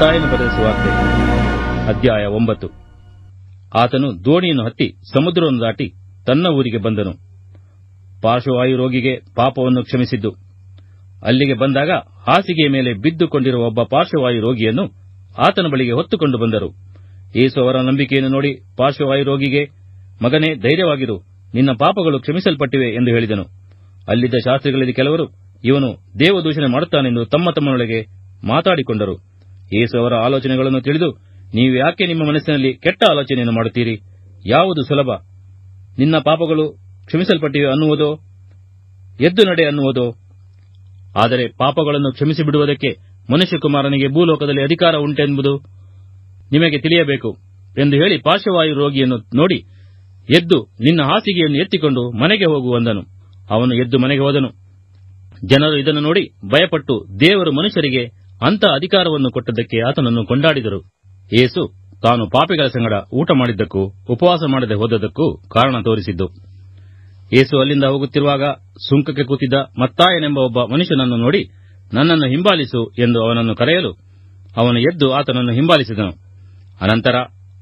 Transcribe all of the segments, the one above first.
ಮತ್ತಾಯನು ಬರೆದ ಸುವಾರ್ತೆ ಅಧ್ಯಾಯ 9. ಆತನು ದೋಣಿಯನ್ನು ಹತ್ತಿ ಸಮುದ್ರವನ್ನು ದಾಟಿ ತನ್ನ ಊರಿಗೆ ಬಂದನು. ಪಾರ್ಶ್ವವಾಯು ರೋಗಿಗೆ ಪಾಪವನ್ನು ಕ್ಷಮಿಸಿದ್ದು. ಅಲ್ಲಿಗೆ ಬಂದಾಗ ಹಾಸಿಗೆಯ ಮೇಲೆ ಬಿದ್ದುಕೊಂಡಿರುವ ಒಬ್ಬ ಪಾರ್ಶ್ವವಾಯು ರೋಗಿಯನ್ನು ಆತನ ಬಳಿಗೆ ಹೊತ್ತುಕೊಂಡು ಬಂದರು. ಯೇಸು ಅವರ ನಂಬಿಕೆಯನ್ನು ನೋಡಿ ಪಾರ್ಶ್ವವಾಯು ರೋಗಿಗೆ, ಮಗನೇ, ಧೈರ್ಯವಾಗಿರು, ನಿನ್ನ ಪಾಪಗಳು ಕ್ಷಮಿಸಲ್ಪಟ್ಟಿವೆ ಎಂದು ಹೇಳಿದನು. ಅಲ್ಲಿದ್ದ ಶಾಸ್ತ್ರಿಗಳಲ್ಲಿ ಕೆಲವರು, ಇವನು ದೇವದೂಷಣೆ ಮಾಡುತ್ತಾನೆಂದು ತಮ್ಮ ತಮ್ಮನೊಳಗೆ ಮಾತಾಡಿಕೊಂಡರು. ಯೇಸು ಅವರ ಆಲೋಚನೆಗಳನ್ನು ತಿಳಿದು, ನೀವು ಯಾಕೆ ನಿಮ್ಮ ಮನಸ್ಸಿನಲ್ಲಿ ಕೆಟ್ಟ ಆಲೋಚನೆಯನ್ನು ಮಾಡುತ್ತೀರಿ? ಯಾವುದು ಸುಲಭ, ನಿನ್ನ ಪಾಪಗಳು ಕ್ಷಮಿಸಲ್ಪಟ್ಟಿವೆ ಅನ್ನುವುದೋ, ಎದ್ದು ನಡೆ ಅನ್ನುವುದೋ? ಆದರೆ ಪಾಪಗಳನ್ನು ಕ್ಷಮಿಸಿಬಿಡುವುದಕ್ಕೆ ಮನುಷ್ಯಕುಮಾರನಿಗೆ ಭೂಲೋಕದಲ್ಲಿ ಅಧಿಕಾರ ಉಂಟೆಂಬುದು ನಿಮಗೆ ತಿಳಿಯಬೇಕು ಎಂದು ಹೇಳಿ ಪಾರ್ಶ್ವವಾಯು ರೋಗಿಯನ್ನು ನೋಡಿ, ಎದ್ದು ನಿನ್ನ ಹಾಸಿಗೆಯನ್ನು ಎತ್ತಿಕೊಂಡು ಮನೆಗೆ ಹೋಗು ಅಂದನು. ಅವನು ಎದ್ದು ಮನೆಗೆ ಹೋದನು. ಜನರು ಇದನ್ನು ನೋಡಿ ಭಯಪಟ್ಟು ದೇವರು ಮನುಷ್ಯರಿಗೆ ಅಂಥ ಅಧಿಕಾರವನ್ನು ಕೊಟ್ಟದ್ದಕ್ಕೆ ಆತನನ್ನು ಕೊಂಡಾಡಿದರು. ಯೇಸು ತಾನು ಪಾಪಿಗಳ ಸಂಗಡ ಊಟ ಮಾಡಿದ್ದಕ್ಕೂ ಉಪವಾಸ ಮಾಡದೆ ಹೋದದ್ದಕ್ಕೂ ಕಾರಣ ತೋರಿಸಿದ್ದು. ಯೇಸು ಅಲ್ಲಿಂದ ಹೋಗುತ್ತಿರುವಾಗ ಸುಂಕಕ್ಕೆ ಕೂತಿದ್ದ ಮತ್ತಾಯನೆಂಬ ಒಬ್ಬ ಮನುಷ್ಯನನ್ನು ನೋಡಿ, ನನ್ನನ್ನು ಹಿಂಬಾಲಿಸು ಎಂದು ಅವನನ್ನು ಕರೆಯಲು ಅವನು ಎದ್ದು ಆತನನ್ನು ಹಿಂಬಾಲಿಸಿದನು. ಅನಂತರ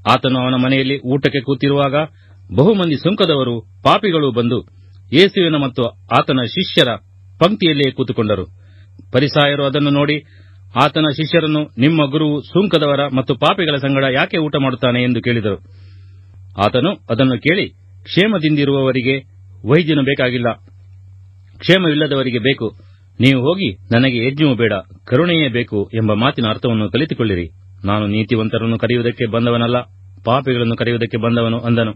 ಆತನು ಅವನ ಮನೆಯಲ್ಲಿ ಊಟಕ್ಕೆ ಕೂತಿರುವಾಗ ಬಹುಮಂದಿ ಸುಂಕದವರು ಪಾಪಿಗಳು ಬಂದು ಯೇಸುವಿನ ಮತ್ತು ಆತನ ಶಿಷ್ಯರ ಪಂಕ್ತಿಯಲ್ಲಿಯೇ ಕೂತುಕೊಂಡರು. ಫರಿಸಾಯರು ಅದನ್ನು ನೋಡಿ ಆತನ ಶಿಷ್ಯರನ್ನು, ನಿಮ್ಮ ಗುರುವು ಸುಂಕದವರ ಮತ್ತು ಪಾಪಿಗಳ ಸಂಗಡ ಯಾಕೆ ಊಟ ಮಾಡುತ್ತಾನೆ ಎಂದು ಕೇಳಿದರು. ಆತನು ಅದನ್ನು ಕೇಳಿ, ಕ್ಷೇಮದಿಂದಿರುವವರಿಗೆ ವೈದ್ಯನು ಬೇಕಾಗಿಲ್ಲ, ಕ್ಷೇಮವಿಲ್ಲದವರಿಗೆ ಬೇಕು. ನೀವು ಹೋಗಿ, ನನಗೆ ಯಜ್ಞವೂ ಬೇಡ, ಕರುಣೆಯೇ ಬೇಕು ಎಂಬ ಮಾತಿನ ಅರ್ಥವನ್ನು ಕಲಿತುಕೊಳ್ಳಿರಿ. ನಾನು ನೀತಿವಂತರನ್ನು ಕರೆಯುವುದಕ್ಕೆ ಬಂದವನಲ್ಲ, ಪಾಪಿಗಳನ್ನು ಕರೆಯುವುದಕ್ಕೆ ಬಂದವನು ಅಂದನು.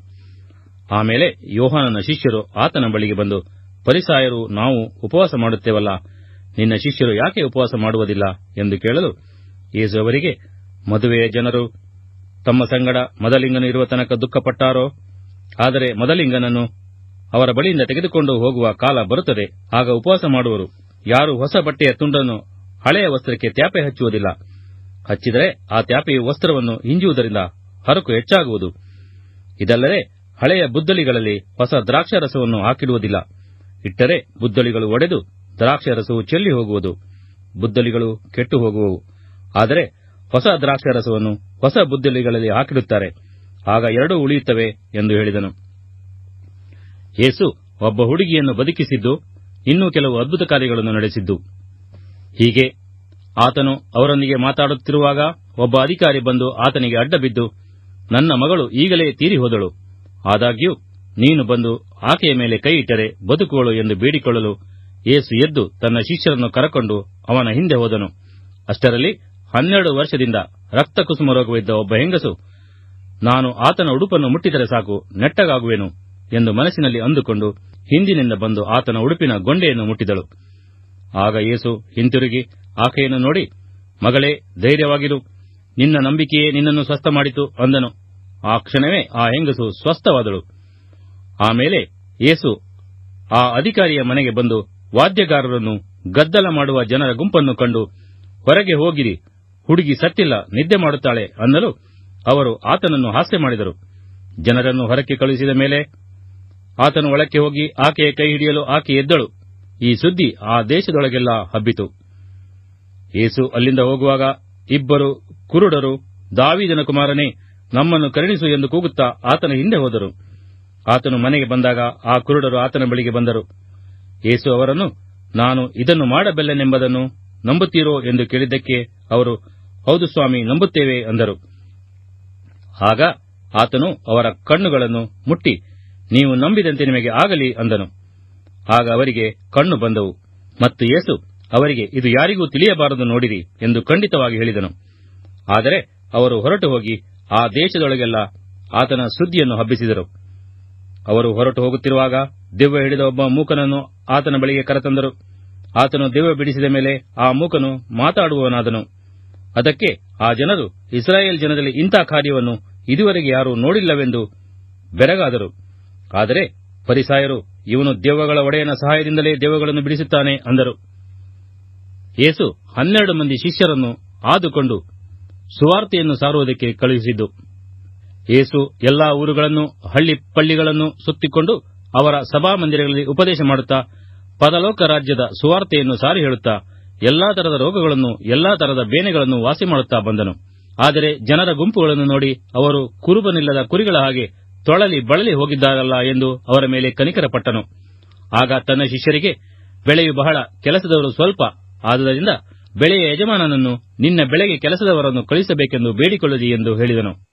ಆಮೇಲೆ ಯೋಹಾನನ ಶಿಷ್ಯರು ಆತನ ಬಳಿಗೆ ಬಂದು, ಫರಿಸಾಯರು ನಾವು ಉಪವಾಸ ಮಾಡುತ್ತೇವಲ್ಲ, ನಿನ್ನ ಶಿಷ್ಯರು ಯಾಕೆ ಉಪವಾಸ ಮಾಡುವುದಿಲ್ಲ ಎಂದು ಕೇಳಲು, ಯೇಸು ಅವರಿಗೆ, ಮದುವೆಯ ಜನರು ತಮ್ಮ ಸಂಗಡ ಮದಲಿಂಗನು ಇರುವ ತನಕ ದುಃಖಪಟ್ಟಾರೋ? ಆದರೆ ಮದಲಿಂಗನನ್ನು ಅವರ ಬಳಿಯಿಂದ ತೆಗೆದುಕೊಂಡು ಹೋಗುವ ಕಾಲ ಬರುತ್ತದೆ, ಆಗ ಉಪವಾಸ ಮಾಡುವರು. ಯಾರು ಹೊಸ ಬಟ್ಟೆಯ ತುಂಡನ್ನು ಹಳೆಯ ವಸ್ತ್ರಕ್ಕೆ ತ್ಯಾಪೆ ಹಚ್ಚುವುದಿಲ್ಲ. ಹಚ್ಚಿದರೆ ಆ ತ್ಯಾಪೆಯು ವಸ್ತ್ರವನ್ನು ಹಿಂಜುವುದರಿಂದ ಹರಕು ಹೆಚ್ಚಾಗುವುದು. ಇದಲ್ಲದೆ ಹಳೆಯ ಬುದ್ದಲಿಗಳಲ್ಲಿ ಹೊಸ ದ್ರಾಕ್ಷಾರಸವನ್ನು ಹಾಕಿಡುವುದಿಲ್ಲ. ಇಟ್ಟರೆ ಬುದ್ದಲಿಗಳು ಒಡೆದು ದ್ರಾಕ್ಷಾರಸವು ಚೆಲ್ಲಿ ಹೋಗುವುದು, ಬುದ್ದಲಿಗಳು ಕೆಟ್ಟು ಹೋಗುವವು. ಆದರೆ ಹೊಸ ದ್ರಾಕ್ಷಾರಸವನ್ನು ಹೊಸ ಬುದ್ದಲಿಗಳಲ್ಲಿ ಹಾಕಿಡುತ್ತಾರೆ, ಆಗ ಎರಡೂ ಉಳಿಯುತ್ತವೆ ಎಂದು ಹೇಳಿದನು. ಯೇಸು ಒಬ್ಬ ಹುಡುಗಿಯನ್ನು ಬದುಕಿಸಿದ್ದು, ಇನ್ನೂ ಕೆಲವು ಅದ್ಭುತ ಕಾರ್ಯಗಳನ್ನು ನಡೆಸಿದ್ದು. ಹೀಗೆ ಆತನು ಅವರೊಂದಿಗೆ ಮಾತಾಡುತ್ತಿರುವಾಗ ಒಬ್ಬ ಅಧಿಕಾರಿ ಬಂದು ಆತನಿಗೆ ಅಡ್ಡಬಿದ್ದು, ನನ್ನ ಮಗಳು ಈಗಲೇ ತೀರಿ ಹೋದಳು, ಆದಾಗ್ಯೂ ನೀನು ಬಂದು ಆಕೆಯ ಮೇಲೆ ಕೈ ಇಟ್ಟರೆ ಬದುಕುವಳು ಎಂದು ಬೇಡಿಕೊಳ್ಳಲು ಯೇಸು ಎದ್ದು ತನ್ನ ಶಿಷ್ಯರನ್ನು ಕರಕೊಂಡು ಅವನ ಹಿಂದೆ ಹೋದನು. ಅಷ್ಟರಲ್ಲಿ 12 ವರ್ಷದಿಂದ ರಕ್ತಕುಸುಮ ರೋಗವಿದ್ದ ಒಬ್ಬ ಹೆಂಗಸು, ನಾನು ಆತನ ಉಡುಪನ್ನು ಮುಟ್ಟಿದರೆ ಸಾಕು, ನೆಟ್ಟಗಾಗುವೆನು ಎಂದು ಮನಸ್ಸಿನಲ್ಲಿ ಅಂದುಕೊಂಡು ಹಿಂದಿನಿಂದ ಬಂದು ಆತನ ಉಡುಪಿನ ಗೊಂಡೆಯನ್ನು ಮುಟ್ಟಿದಳು. ಆಗ ಯೇಸು ಹಿಂತಿರುಗಿ ಆಕೆಯನ್ನು ನೋಡಿ, ಮಗಳೇ, ಧೈರ್ಯವಾಗಿರು, ನಿನ್ನ ನಂಬಿಕೆಯೇ ನಿನ್ನನ್ನು ಸ್ವಸ್ಥ ಮಾಡಿತು ಅಂದನು. ಆ ಕ್ಷಣವೇ ಆ ಹೆಂಗಸು ಸ್ವಸ್ಥವಾದಳು. ಆಮೇಲೆ ಯೇಸು ಆ ಅಧಿಕಾರಿಯ ಮನೆಗೆ ಬಂದು ವಾದ್ಯಗಾರರನ್ನು, ಗದ್ದಲ ಮಾಡುವ ಜನರ ಗುಂಪನ್ನು ಕಂಡು, ಹೊರಗೆ ಹೋಗಿರಿ, ಹುಡುಗಿ ಸತ್ತಿಲ್ಲ, ನಿದ್ದೆ ಮಾಡುತ್ತಾಳೆ ಅನ್ನಲು ಅವರು ಆತನನ್ನು ಹಾಸ್ಯ ಮಾಡಿದರು. ಜನರನ್ನು ಹೊರಕ್ಕೆ ಕಳುಹಿಸಿದ ಮೇಲೆ ಆತನು ಒಳಕ್ಕೆ ಹೋಗಿ ಆಕೆಯ ಕೈ ಹಿಡಿಯಲು ಆಕೆ ಎದ್ದಳು. ಈ ಸುದ್ದಿ ಆ ದೇಶದೊಳಗೆಲ್ಲ ಹಬ್ಬಿತು. ಯೇಸು ಅಲ್ಲಿಂದ ಹೋಗುವಾಗ ಇಬ್ಬರು ಕುರುಡರು, ದಾವೀದನ ಕುಮಾರನೇ, ನಮ್ಮನ್ನು ಕರುಣಿಸು ಎಂದು ಕೂಗುತ್ತಾ ಆತನ ಹಿಂದೆ ಹೋದರು. ಆತನು ಮನೆಗೆ ಬಂದಾಗ ಆ ಕುರುಡರು ಆತನ ಬಳಿಗೆ ಬಂದರು. ಯೇಸು ಅವರನ್ನು, ನಾನು ಇದನ್ನು ಮಾಡಬಲ್ಲೆನೆಂಬುದನ್ನು ನಂಬುತ್ತೀರೋ ಎಂದು ಕೇಳಿದ್ದಕ್ಕೆ ಅವರು, ಹೌದು ಸ್ವಾಮಿ, ನಂಬುತ್ತೇವೆ ಅಂದರು. ಆಗ ಆತನು ಅವರ ಕಣ್ಣುಗಳನ್ನು ಮುಟ್ಟಿ, ನೀವು ನಂಬಿದಂತೆ ನಿಮಗೆ ಆಗಲಿ ಅಂದನು. ಆಗ ಅವರಿಗೆ ಕಣ್ಣು ಬಂದವು. ಮತ್ತು ಯೇಸು ಅವರಿಗೆ, ಇದು ಯಾರಿಗೂ ತಿಳಿಯಬಾರದು ನೋಡಿರಿ ಎಂದು ಖಂಡಿತವಾಗಿ ಹೇಳಿದನು. ಆದರೆ ಅವರು ಹೊರಟು ಹೋಗಿ ಆ ದೇಶದೊಳಗೆಲ್ಲ ಆತನ ಸುದ್ದಿಯನ್ನು ಹಬ್ಬಿಸಿದರು. ಅವರು ಹೊರಟು ಹೋಗುತ್ತಿರುವಾಗ ದೆವ್ವ ಹಿಡಿದ ಒಬ್ಬ ಮೂಕನನ್ನು ಆತನ ಬಳಿಗೆ ಕರೆತಂದರು. ಆತನು ದೆವ್ವ ಬಿಡಿಸಿದ ಮೇಲೆ ಆ ಮೂಕನು ಮಾತಾಡುವವನಾದನು. ಅದಕ್ಕೆ ಆ ಜನರು, ಇಸ್ರಾಯೇಲ್ ಜನರಲ್ಲಿ ಇಂಥ ಕಾರ್ಯವನ್ನು ಇದುವರೆಗೆ ಯಾರೂ ನೋಡಿಲ್ಲವೆಂದು ಬೆರಗಾದರು. ಆದರೆ ಫರಿಸಾಯರು, ಇವನು ದೆವ್ವಗಳ ಒಡೆಯನ ಸಹಾಯದಿಂದಲೇ ದೆವ್ವಗಳನ್ನು ಬಿಡಿಸುತ್ತಾನೆ ಅಂದರು. ಯೇಸು 12 ಮಂದಿ ಶಿಷ್ಯರನ್ನು ಆದುಕೊಂಡು ಸುವಾರ್ತೆಯನ್ನು ಸಾರುವುದಕ್ಕೆ ಕಳುಹಿಸಿದ್ದು. ಯೇಸು ಎಲ್ಲಾ ಊರುಗಳನ್ನು, ಹಳ್ಳಿ ಪಳ್ಳಿಗಳನ್ನು ಸುತ್ತಿಕೊಂಡು ಅವರ ಸಭಾಮಂದಿರಗಳಲ್ಲಿ ಉಪದೇಶ ಮಾಡುತ್ತಾ, ಪರಲೋಕ ರಾಜ್ಯದ ಸುವಾರ್ತೆಯನ್ನು ಸಾರಿ ಹೇಳುತ್ತಾ, ಎಲ್ಲಾ ತರದ ರೋಗಗಳನ್ನು ಎಲ್ಲಾ ತರದ ಬೇನೆಗಳನ್ನು ವಾಸಿ ಮಾಡುತ್ತಾ ಬಂದನು. ಆದರೆ ಜನರ ಗುಂಪುಗಳನ್ನು ನೋಡಿ ಅವರು ಕುರುಬನಿಲ್ಲದ ಕುರಿಗಳ ಹಾಗೆ ತೊಳಲಿ ಬಳಲಿ ಹೋಗಿದ್ದಾರಲ್ಲ ಎಂದು ಅವರ ಮೇಲೆ ಕನಿಕರಪಟ್ಟನು. ಆಗ ತನ್ನ ಶಿಷ್ಯರಿಗೆ, ಬೆಳೆಯು ಬಹಳ, ಕೆಲಸದವರು ಸ್ವಲ್ಪ, ಆದುದರಿಂದ ಬೆಳೆಯ ಯಜಮಾನನನ್ನು ನಿನ್ನ ಬೆಳೆಗೆ ಕೆಲಸದವರನ್ನು ಕಳಿಸಬೇಕೆಂದು ಬೇಡಿಕೊಳ್ಳಿರಿ ಎಂದು ಹೇಳಿದನು.